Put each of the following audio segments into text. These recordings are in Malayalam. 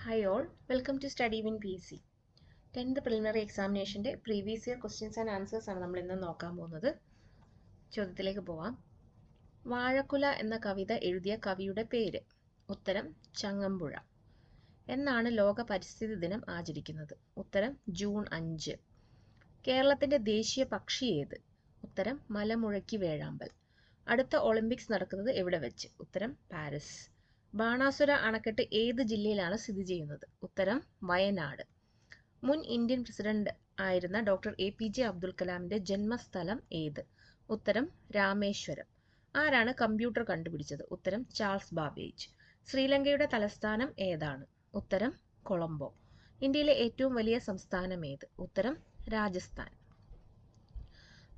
Hi all, welcome to Study Win PSC. 10th preliminary examination previous year questions and answers ആണ് നമ്മൾ ഇന്ന് നോക്കാൻ പോകുന്നത്. ചോദ്യത്തിലേക്ക് പോവാം. വാഴക്കുല എന്ന കവിത എഴുതിയ കവിയുടെ പേര്. ഉത്തരം ചങ്ങമ്പുഴ. എന്നാണ് ലോക പരിസ്ഥിതി ദിനം ആചരിക്കുന്നത്? ഉത്തരം ജൂൺ 5. കേരളത്തിന്റെ ദേശീയ പക്ഷി ഏത്? ഉത്തരം മലമുഴക്കി വേഴാമ്പൽ. അടുത്ത ഒളിമ്പിക്സ് നടക്കുന്നത് എവിടെ വെച്ച്? ഉത്തരം പാരീസ്. ബാണാസുര അണക്കെട്ട് ഏത് ജില്ലയിലാണ് സ്ഥിതി ചെയ്യുന്നത്? ഉത്തരം വയനാട്. മുൻ ഇന്ത്യൻ പ്രസിഡന്റ് ആയിരുന്ന ഡോക്ടർ APJ അബ്ദുൽ കലാമിന്റെ ജന്മസ്ഥലം ഏത്? ഉത്തരം രാമേശ്വരം. ആരാണ് കമ്പ്യൂട്ടർ കണ്ടുപിടിച്ചത്? ഉത്തരം ചാൾസ് ബാബേജ്. ശ്രീലങ്കയുടെ തലസ്ഥാനം ഏതാണ്? ഉത്തരം കൊളംബോ. ഇന്ത്യയിലെ ഏറ്റവും വലിയ സംസ്ഥാനം ഏത്? ഉത്തരം രാജസ്ഥാൻ.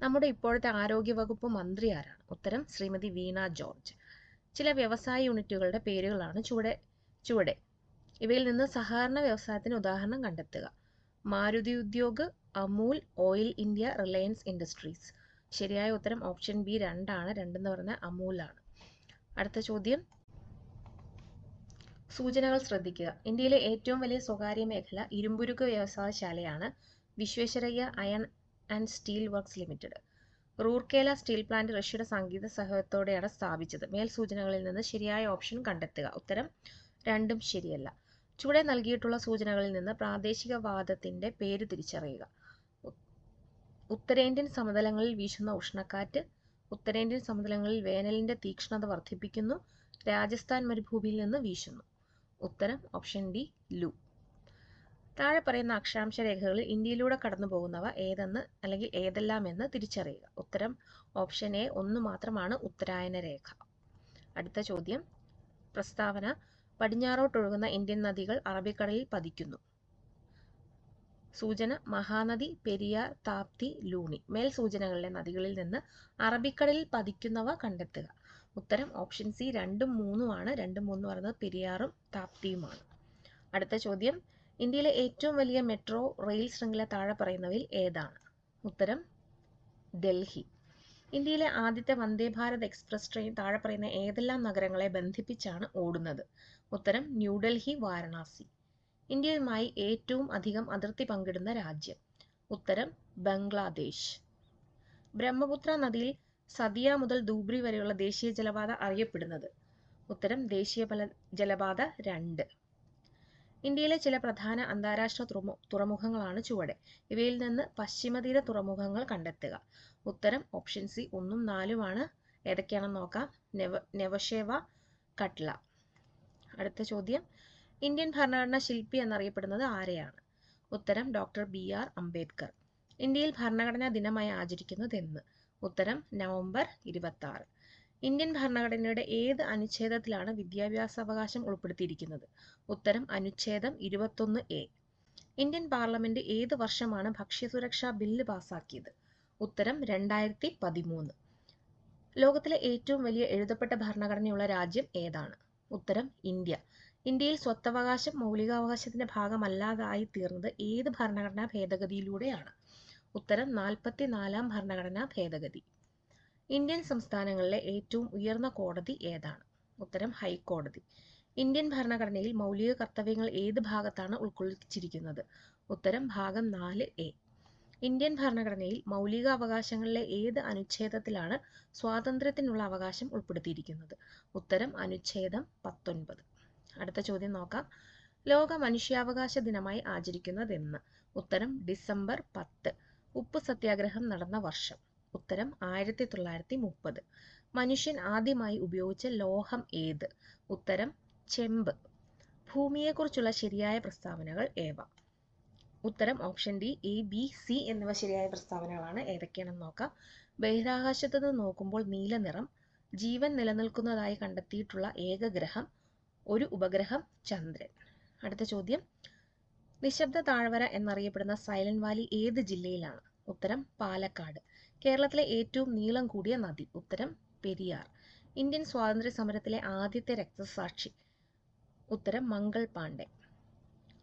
നമ്മുടെ ഇപ്പോഴത്തെ ആരോഗ്യവകുപ്പ് മന്ത്രി ആരാണ്? ഉത്തരം ശ്രീമതി വീണ ജോർജ്. ചില വ്യവസായ യൂണിറ്റുകളുടെ പേരുകളാണ് ചുവടെ. ഇവയിൽ നിന്ന് സഹകരണ വ്യവസായത്തിന് ഉദാഹരണം കണ്ടെത്തുക. Maruti Udyog, Amul, oil India, Reliance industries. ശരിയായ ഉത്തരം ഓപ്ഷൻ ബി 2 ആണ്. 2 എന്ന് പറഞ്ഞാൽ അമൂലാണ്. അടുത്ത ചോദ്യം, സൂചനകൾ ശ്രദ്ധിക്കുക. ഇന്ത്യയിലെ ഏറ്റവും വലിയ സ്വകാര്യ മേഖല ഇരുമ്പുരുക്ക് വ്യവസായശാലയാണ് Visvesvaraya iron and steel works limited. Rourkela steel plant റഷ്യയുടെ സംഗീത സഹായത്തോടെയാണ് സ്ഥാപിച്ചത്. മേൽ സൂചനകളിൽ നിന്ന് ശരിയായ ഓപ്ഷൻ കണ്ടെത്തുക. ഉത്തരം രണ്ടും ശരിയല്ല. ചുവടെ നൽകിയിട്ടുള്ള സൂചനകളിൽ നിന്ന് പ്രാദേശികവാദത്തിന്റെ പേര് തിരിച്ചറിയുക. ഉത്തരേന്ത്യൻ സമതലങ്ങളിൽ വീശുന്ന ഉഷ്ണക്കാറ്റ്. ഉത്തരേന്ത്യൻ സമതലങ്ങളിൽ വേനലിന്റെ തീക്ഷ്ണത വർദ്ധിപ്പിക്കുന്നു. രാജസ്ഥാൻ മരുഭൂമിയിൽ നിന്ന് വീശുന്നു. ഉത്തരം ഓപ്ഷൻ ഡി ലു. താഴെ പറയുന്ന അക്ഷാംശ രേഖകളിൽ ഇന്ത്യയിലൂടെ കടന്നു പോകുന്നവ ഏതെന്ന് അല്ലെങ്കിൽ ഏതെല്ലാം എന്ന് തിരിച്ചറിയുക. ഉത്തരം ഓപ്ഷൻ എ 1 മാത്രമാണ് ഉത്തരായന രേഖ. അടുത്ത ചോദ്യം, പ്രസ്താവന പടിഞ്ഞാറോട്ടൊഴുകുന്ന ഇന്ത്യൻ നദികൾ അറബിക്കടലിൽ പതിക്കുന്നു. സൂചന മഹാനദി, പെരിയാർ, താപ്തി, ലൂണി. മേൽ സൂചനകളിലെ നദികളിൽ നിന്ന് അറബിക്കടലിൽ പതിക്കുന്നവ കണ്ടെത്തുക. ഉത്തരം ഓപ്ഷൻ സി 2ഉം 3ഉം ആണ്. 2ഉം 3ഉം പറയുന്നത് പെരിയാറും താപ്തിയുമാണ്. അടുത്ത ചോദ്യം, ഇന്ത്യയിലെ ഏറ്റവും വലിയ മെട്രോ റെയിൽ ശൃംഖല താഴെ പറയുന്നവയിൽ ഏതാണ്? ഉത്തരം ഡൽഹി. ഇന്ത്യയിലെ ആദ്യത്തെ വന്ദേ ഭാരത് എക്സ്പ്രസ് ട്രെയിൻ താഴെ പറയുന്ന ഏതെല്ലാം നഗരങ്ങളെ ബന്ധിപ്പിച്ചാണ് ഓടുന്നത്? ഉത്തരം ന്യൂഡൽഹി, വാരണാസി. ഇന്ത്യയുമായി ഏറ്റവും അധികം അതിർത്തി പങ്കിടുന്ന രാജ്യം? ഉത്തരം ബംഗ്ലാദേശ്. ബ്രഹ്മപുത്ര നദിയിൽ സതിയ മുതൽ ധൂബ്രി വരെയുള്ള ദേശീയ ജലപാത അറിയപ്പെടുന്നത്? ഉത്തരം ദേശീയ ജലപാത 2. ഇന്ത്യയിലെ ചില പ്രധാന അന്താരാഷ്ട്ര തുറമുഖങ്ങളാണ് ചുവടെ. ഇവയിൽ നിന്ന് പശ്ചിമതീര തുറമുഖങ്ങൾ കണ്ടെത്തുക. ഉത്തരം ഓപ്ഷൻ സി 1ഉം 4ഉം ആണ്. ഏതൊക്കെയാണെന്ന് നോക്കാം. നെവഷേവ, കട്ല. അടുത്ത ചോദ്യം, ഇന്ത്യൻ ഭരണഘടനാ ശില്പി എന്നറിയപ്പെടുന്നത് ആരെയാണ്? ഉത്തരം ഡോക്ടർ BR അംബേദ്കർ. ഇന്ത്യയിൽ ഭരണഘടനാ ദിനമായി ആചരിക്കുന്നത് എന്ന്? ഉത്തരം നവംബർ 26. ഇന്ത്യൻ ഭരണഘടനയുടെ ഏത് അനുച്ഛേദത്തിലാണ് വിദ്യാഭ്യാസാവകാശം ഉൾപ്പെടുത്തിയിരിക്കുന്നത്? ഉത്തരം അനുച്ഛേദം 21A. ഇന്ത്യൻ പാർലമെന്റ് ഏത് വർഷമാണ് ഭക്ഷ്യസുരക്ഷാ ബില്ല് പാസാക്കിയത്? ഉത്തരം 2013. ലോകത്തിലെ ഏറ്റവും വലിയ എഴുതപ്പെട്ട ഭരണഘടനയുള്ള രാജ്യം ഏതാണ്? ഉത്തരം ഇന്ത്യ. ഇന്ത്യയിൽ സ്വത്തവകാശം മൗലികാവകാശത്തിന്റെ ഭാഗമല്ലാതായി തീർന്നത് ഏത് ഭരണഘടനാ ഭേദഗതിയിലൂടെയാണ്? ഉത്തരം 44ാം ഭരണഘടനാ ഭേദഗതി. ഇന്ത്യൻ സംസ്ഥാനങ്ങളിലെ ഏറ്റവും ഉയർന്ന കോടതി ഏതാണ്? ഉത്തരം ഹൈക്കോടതി. ഇന്ത്യൻ ഭരണഘടനയിൽ മൗലിക കർത്തവ്യങ്ങൾ ഏത് ഭാഗത്താണ് ഉൾക്കൊള്ളിച്ചിരിക്കുന്നത്? ഉത്തരം ഭാഗം 4A. ഇന്ത്യൻ ഭരണഘടനയിൽ മൗലിക അവകാശങ്ങളിലെ ഏത് അനുച്ഛേദത്തിലാണ് സ്വാതന്ത്ര്യത്തിനുള്ള അവകാശം ഉൾപ്പെടുത്തിയിരിക്കുന്നത്? ഉത്തരം അനുച്ഛേദം 19. അടുത്ത ചോദ്യം നോക്കാം. ലോക മനുഷ്യാവകാശ ദിനമായി ആചരിക്കുന്നതെന്ന്? ഉത്തരം ഡിസംബർ 10. ഉപ്പ് സത്യാഗ്രഹം നടന്ന വർഷം? ഉത്തരം 1930. മനുഷ്യൻ ആദ്യമായി ഉപയോഗിച്ച ലോഹം ഏത്? ഉത്തരം ചെമ്പ്. ഭൂമിയെക്കുറിച്ചുള്ള ശരിയായ പ്രസ്താവനകൾ ഏവ? ഉത്തരം option D A, B, C എന്നിവ ശരിയായ പ്രസ്താവനകളാണ്. ഏതൊക്കെയാണെന്ന് നോക്കാം. ബഹിരാകാശത്ത് നിന്ന് നോക്കുമ്പോൾ നീല നിറം. ജീവൻ നിലനിൽക്കുന്നതായി കണ്ടെത്തിയിട്ടുള്ള ഏക ഗ്രഹം, ഒരു ഉപഗ്രഹം ചന്ദ്രൻ. അടുത്ത ചോദ്യം, നിശബ്ദ താഴ്വര എന്നറിയപ്പെടുന്ന സൈലന്റ് വാലി ഏത് ജില്ലയിലാണ്? ഉത്തരം പാലക്കാട്. കേരളത്തിലെ ഏറ്റവും നീളം കൂടിയ നദി? ഉത്തരം പെരിയാർ. ഇന്ത്യൻ സ്വാതന്ത്ര്യ സമരത്തിലെ ആദ്യത്തെ രക്തസാക്ഷി? ഉത്തരം മംഗൾ പാണ്ഡെ.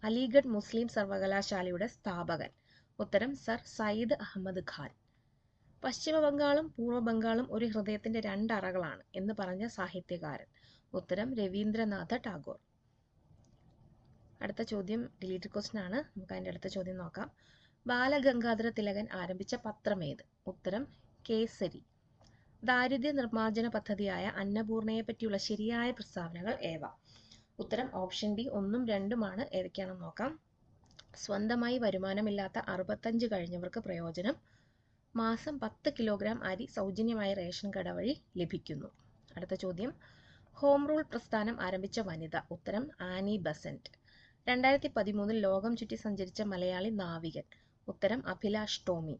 അലിഗഡ് മുസ്ലിം സർവകലാശാലയുടെ സ്ഥാപകൻ? ഉത്തരം സർ സയ്യിദ് അഹമ്മദ് ഖാൻ. പശ്ചിമ ബംഗാളും പൂർവ്വ ബംഗാളും ഒരു ഹൃദയത്തിന്റെ 2 അറകളാണ് എന്ന് പറഞ്ഞ സാഹിത്യകാരൻ? ഉത്തരം രവീന്ദ്രനാഥ ടാഗോർ. അടുത്ത ചോദ്യം ഡിലീറ്റഡ് ക്വസ്റ്റ്യൻ ആണ്. നമുക്ക് അതിൻ്റെ അടുത്ത ചോദ്യം നോക്കാം. ബാലഗംഗാധര തിലകൻ ആരംഭിച്ച പത്രമേത്? ഉത്തരം കേസരി. ദാരിദ്ര്യ നിർമ്മാർജ്ജന പദ്ധതിയായ അന്നപൂർണയെ പറ്റിയുള്ള ശരിയായ പ്രസ്താവനകൾ ഏവ? ഉത്തരം ഓപ്ഷൻ ഡി 1ഉം 2ഉമാണ്. ഏതൊക്കെയാണെന്ന് നോക്കാം. സ്വന്തമായി വരുമാനമില്ലാത്ത 65 കഴിഞ്ഞവർക്ക് പ്രയോജനം. മാസം 10 കിലോഗ്രാം അരി സൗജന്യമായി റേഷൻ കട വഴി ലഭിക്കുന്നു. അടുത്ത ചോദ്യം. ഹോം റൂൾ പ്രസ്ഥാനം ആരംഭിച്ച വനിത? ഉത്തരം ആനി ബസന്റ്. 2013 ലോകം ചുറ്റി സഞ്ചരിച്ച മലയാളി നാവികൻ? ഉത്തരം അഭിലാഷ് ടോമി.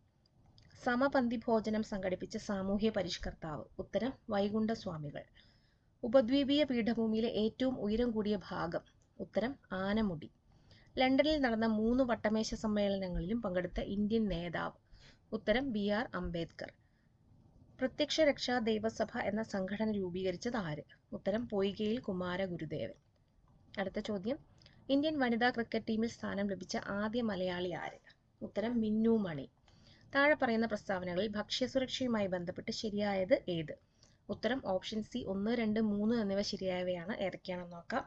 സമപന്തി ഭോജനം സംഘടിപ്പിച്ച സാമൂഹ്യ പരിഷ്കർത്താവ്? ഉത്തരം വൈകുണ്ഠസ്വാമികൾ. ഉപദ്വീപീയ പീഠഭൂമിയിലെ ഏറ്റവും ഉയരം കൂടിയ ഭാഗം? ഉത്തരം ആനമുടി. ലണ്ടനിൽ നടന്ന 3 വട്ടമേശ സമ്മേളനങ്ങളിലും പങ്കെടുത്ത ഇന്ത്യൻ നേതാവ്? ഉത്തരം BR അംബേദ്കർ. പ്രത്യക്ഷ രക്ഷാ ദൈവസഭ എന്ന സംഘടന രൂപീകരിച്ചത് ആര്? ഉത്തരം പൊയ്കയിൽ കുമാരഗുരുദേവൻ. അടുത്ത ചോദ്യം. ഇന്ത്യൻ വനിതാ ക്രിക്കറ്റ് ടീമിൽ സ്ഥാനം ലഭിച്ച ആദ്യ മലയാളി ആര്? ഉത്തരം മിന്നു മണി. താഴെ പറയുന്ന പ്രസ്താവനകളിൽ ഭക്ഷ്യസുരക്ഷയുമായി ബന്ധപ്പെട്ട് ശരിയായത് ഏത്? ഉത്തരം ഓപ്ഷൻ സി 1, 2, 3 എന്നിവ ശരിയായവയാണ്. ഏതൊക്കെയാണെന്ന് നോക്കാം.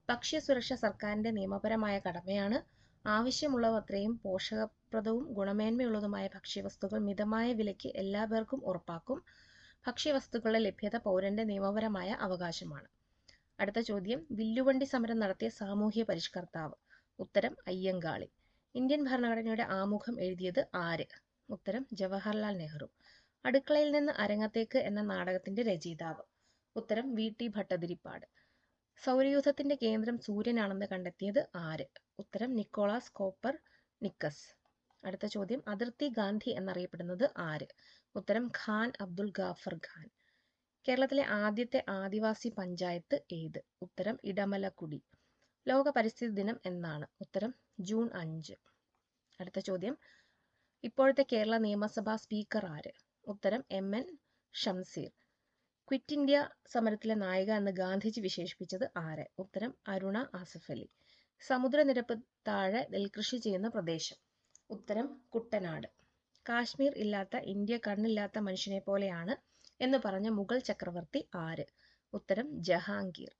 ഭക്ഷ്യസുരക്ഷ സർക്കാരിന്റെ നിയമപരമായ കടമയാണ്. ആവശ്യമുള്ളവ അത്രയും പോഷകപ്രദവും ഗുണമേന്മയുള്ളതുമായ ഭക്ഷ്യവസ്തുക്കൾ മിതമായ വിലയ്ക്ക് എല്ലാ പേർക്കും ഉറപ്പാക്കും. ഭക്ഷ്യവസ്തുക്കളുടെ ലഭ്യത പൗരന്റെ നിയമപരമായ അവകാശമാണ്. അടുത്ത ചോദ്യം. വില്ലുവണ്ടി സമരം നടത്തിയ സാമൂഹ്യ പരിഷ്കർത്താവ്? ഉത്തരം അയ്യങ്കാളി. ഇന്ത്യൻ ഭരണഘടനയുടെ ആമുഖം എഴുതിയത് ആര്? ഉത്തരം ജവഹർലാൽ നെഹ്റു. അടുക്കളയിൽ നിന്ന് അരങ്ങത്തേക്ക് എന്ന നാടകത്തിന്റെ രചയിതാവ്? ഉത്തരം VT ഭട്ടതിരിപ്പാട്. സൗരയൂഥത്തിന്റെ കേന്ദ്രം സൂര്യനാണെന്ന് കണ്ടെത്തിയത് ആര്? ഉത്തരം നിക്കോളാസ് കോപ്പർ നിക്കസ്. അടുത്ത ചോദ്യം. അതിർത്തി ഗാന്ധി എന്നറിയപ്പെടുന്നത് ആര്? ഉത്തരം ഖാൻ അബ്ദുൽ ഗാഫർ ഖാൻ. കേരളത്തിലെ ആദ്യത്തെ ആദിവാസി പഞ്ചായത്ത് ഏത്? ഉത്തരം ഇടമലക്കുടി. ലോക പരിസ്ഥിതി ദിനം എന്നാണ്? ഉത്തരം ജൂൺ 5. അടുത്ത ചോദ്യം. ഇപ്പോഴത്തെ കേരള നിയമസഭാ സ്പീക്കർ ആര്? ഉത്തരം MN ഷംസീർ. ക്വിറ്റ് ഇന്ത്യ സമരത്തിലെ നായിക എന്ന് ഗാന്ധിജി വിശേഷിപ്പിച്ചത് ആരെ? ഉത്തരം അരുണ ആസഫ് അലി. സമുദ്രനിരപ്പ് താഴെ നെൽകൃഷി ചെയ്യുന്ന പ്രദേശം? ഉത്തരം കുട്ടനാട്. കാശ്മീർ ഇല്ലാത്ത ഇന്ത്യ കണ്ണില്ലാത്ത മനുഷ്യനെ പോലെയാണ് എന്ന് പറഞ്ഞ മുഗൾ ചക്രവർത്തി ആര്? ഉത്തരം ജഹാംഗീർ.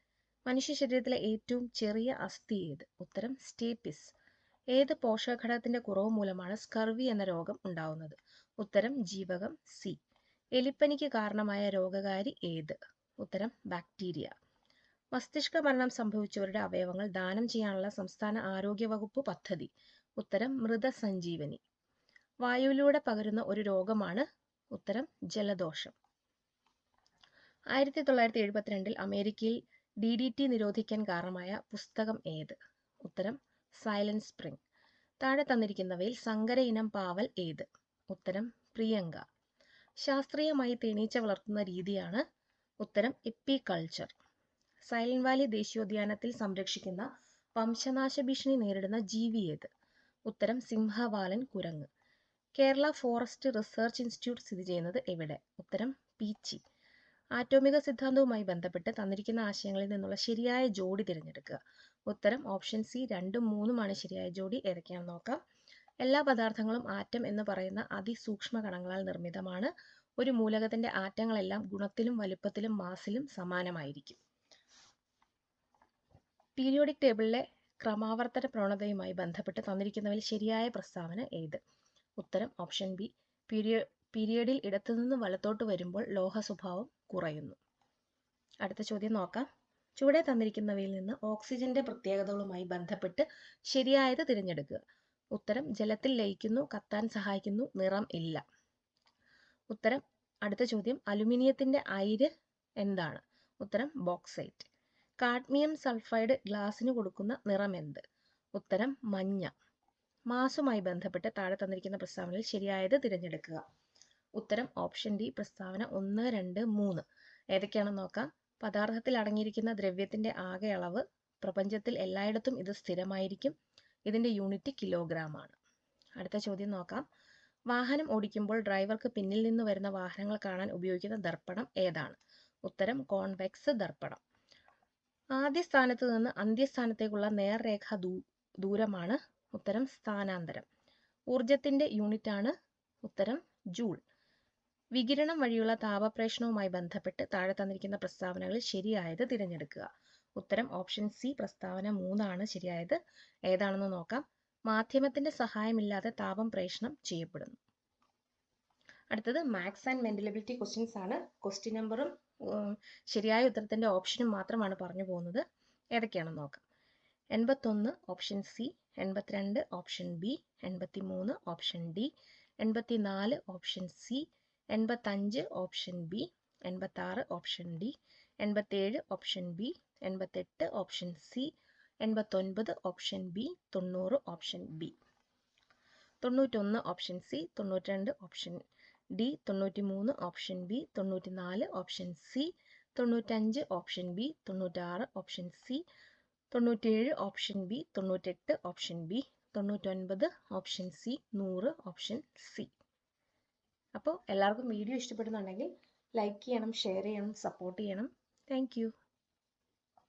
മനുഷ്യ ശരീരത്തിലെ ഏറ്റവും ചെറിയ അസ്ഥി ഏത്? ഉത്തരം സ്റ്റേപ്പിസ്. ഏത് പോഷകഘടകത്തിന്റെ കുറവ് മൂലമാണ് സ്കർവി എന്ന രോഗം ഉണ്ടാവുന്നത്? ഉത്തരം ജീവകം സി. എലിപ്പനിക്ക് കാരണമായ രോഗകാരി ഏത്? ഉത്തരം ബാക്ടീരിയ. മസ്തിഷ്ക മരണം സംഭവിച്ചവരുടെ അവയവങ്ങൾ ദാനം ചെയ്യാനുള്ള സംസ്ഥാന ആരോഗ്യ വകുപ്പ് പദ്ധതി? ഉത്തരം മൃതസഞ്ജീവനി. വായുവിലൂടെ പകരുന്ന ഒരു രോഗമാണ്? ഉത്തരം ജലദോഷം. 1972 അമേരിക്കയിൽ DDT നിരോധിക്കാൻ കാരണമായ പുസ്തകം ഏത്? ഉത്തരം സൈലന്റ് സ്പ്രിംഗ്. താഴെ തന്നിരിക്കുന്നവയിൽ സങ്കര ഇനം പാവൽ ഏത്? ഉത്തരം പ്രിയങ്ക. ശാസ്ത്രീയമായി തേനീച്ച വളർത്തുന്ന രീതിയാണ്? ഉത്തരം എപ്പികൾച്ചർ. സൈലന്റ് വാലി ദേശീയോദ്യാനത്തിൽ സംരക്ഷിക്കുന്ന വംശനാശ ഭീഷണി നേരിടുന്ന ജീവി ഏത്? ഉത്തരം സിംഹവാലൻ കുരങ്ങ്. കേരള ഫോറസ്റ്റ് റിസർച്ച് ഇൻസ്റ്റിറ്റ്യൂട്ട് സ്ഥിതി ചെയ്യുന്നത് എവിടെ? ഉത്തരം പീച്ചി. ആറ്റോമിക സിദ്ധാന്തവുമായി ബന്ധപ്പെട്ട് തന്നിരിക്കുന്ന ആശയങ്ങളിൽ നിന്നുള്ള ശരിയായ ജോഡി തിരഞ്ഞെടുക്കുക. ഉത്തരം ഓപ്ഷൻ സി 2ഉം 3ഉമാണ് ശരിയായ ജോഡി. ഏതൊക്കെയാണെന്ന് നോക്കാം. എല്ലാ പദാർത്ഥങ്ങളും ആറ്റം എന്ന് പറയുന്ന അതിസൂക്ഷ്മ കണങ്ങളാൽ നിർമ്മിതമാണ്. ഒരു മൂലകത്തിന്റെ ആറ്റങ്ങളെല്ലാം ഗുണത്തിലും വലുപ്പത്തിലും മാസിലും സമാനമായിരിക്കും. പീരിയോഡിക് ടേബിളിലെ ക്രമാവർത്തന പ്രവണതയുമായി ബന്ധപ്പെട്ട് തന്നിരിക്കുന്നവയിൽ ശരിയായ പ്രസ്താവന ഏത്? ഉത്തരം ഓപ്ഷൻ ബി. പീരിയഡിൽ ഇടത്തുനിന്ന് വലത്തോട്ട് വരുമ്പോൾ ലോഹ സ്വഭാവം കുറയുന്നു. അടുത്ത ചോദ്യം നോക്കാം. ചുവടെ തന്നിരിക്കുന്നവയിൽ നിന്ന് ഓക്സിജന്റെ പ്രത്യേകതകളുമായി ബന്ധപ്പെട്ട് ശരിയായത് തിരഞ്ഞെടുക്കുക. ഉത്തരം ജലത്തിൽ ലയിക്കുന്നു, കത്താൻ സഹായിക്കുന്നു, നിറം ഇല്ല. ഉത്തരം. അടുത്ത ചോദ്യം. അലുമിനിയത്തിന്റെ അയിര് എന്താണ്? ഉത്തരം ബോക്സൈറ്റ്. കാഡ്മിയം സൾഫൈഡ് ഗ്ലാസിന് കൊടുക്കുന്ന നിറം എന്ത്? ഉത്തരം മഞ്ഞ. മാസുമായി ബന്ധപ്പെട്ട് താഴെ തന്നിരിക്കുന്ന പ്രസ്താവനയിൽ ശരിയായത് തിരഞ്ഞെടുക്കുക. ഉത്തരം ഓപ്ഷൻ ഡി പ്രസ്താവന 1, 2, 3. ഏതൊക്കെയാണെന്ന് നോക്കാം. പദാർത്ഥത്തിൽ അടങ്ങിയിരിക്കുന്ന ദ്രവ്യത്തിന്റെ ആകെ അളവ്. പ്രപഞ്ചത്തിൽ എല്ലായിടത്തും ഇത് സ്ഥിരമായിരിക്കും. ഇതിന്റെ യൂണിറ്റ് കിലോഗ്രാം ആണ്. അടുത്ത ചോദ്യം നോക്കാം. വാഹനം ഓടിക്കുമ്പോൾ ഡ്രൈവർക്ക് പിന്നിൽ നിന്ന് വരുന്ന വാഹനങ്ങൾ കാണാൻ ഉപയോഗിക്കുന്ന ദർപ്പണം ഏതാണ്? ഉത്തരം കോൺവെക്സ് ദർപ്പണം. ആദ്യ സ്ഥാനത്ത് നിന്ന് അന്ത്യസ്ഥാനത്തേക്കുള്ള നേർരേഖ ദൂരമാണ്? ഉത്തരം സ്ഥാനാന്തരം. ഊർജത്തിന്റെ യൂണിറ്റ് ആണ്? ഉത്തരം ജൂൾ. വികിരണം വഴിയുള്ള താപപ്രേഷണവുമായി ബന്ധപ്പെട്ട് താഴെ തന്നിരിക്കുന്ന പ്രസ്താവനകളിൽ ശരിയായത് തിരഞ്ഞെടുക്കുക. ഉത്തരം ഓപ്ഷൻ സി പ്രസ്താവന 3 ആണ് ശരിയായത്. ഏതാണെന്ന് നോക്കാം. മാധ്യമത്തിന്റെ സഹായമില്ലാതെ താപം പ്രേഷണം ചെയ്യപ്പെടുന്നു. അടുത്തത് മാത്സ് ആൻഡ് മെന്റലബിലിറ്റി ക്വസ്റ്റ്യൻസ് ആണ്. ക്വസ്റ്റ്യൻ നമ്പറും ശരിയായ ഉത്തരത്തിന്റെ ഓപ്ഷനും മാത്രമാണ് പറഞ്ഞു പോകുന്നത്. ഏതൊക്കെയാണെന്ന് നോക്കാം. 81 option C, 82 option B, 83 option D, 84 option C, 85 option B, 86 option D, 87 option B, 88 option C, 89 option B, 90 option B, 91 option C, 92 option D, 93 option B, 94 option C, 95 option B, 96 option C, 97 option B, 98 option B, 99 option C, 100 option C. അപ്പോൾ എല്ലാവർക്കും വീഡിയോ ഇഷ്ടപ്പെടുന്നുണ്ടെങ്കിൽ ലൈക്ക് ചെയ്യണം, ഷെയർ ചെയ്യണം, സപ്പോർട്ട് ചെയ്യണം. Thank you.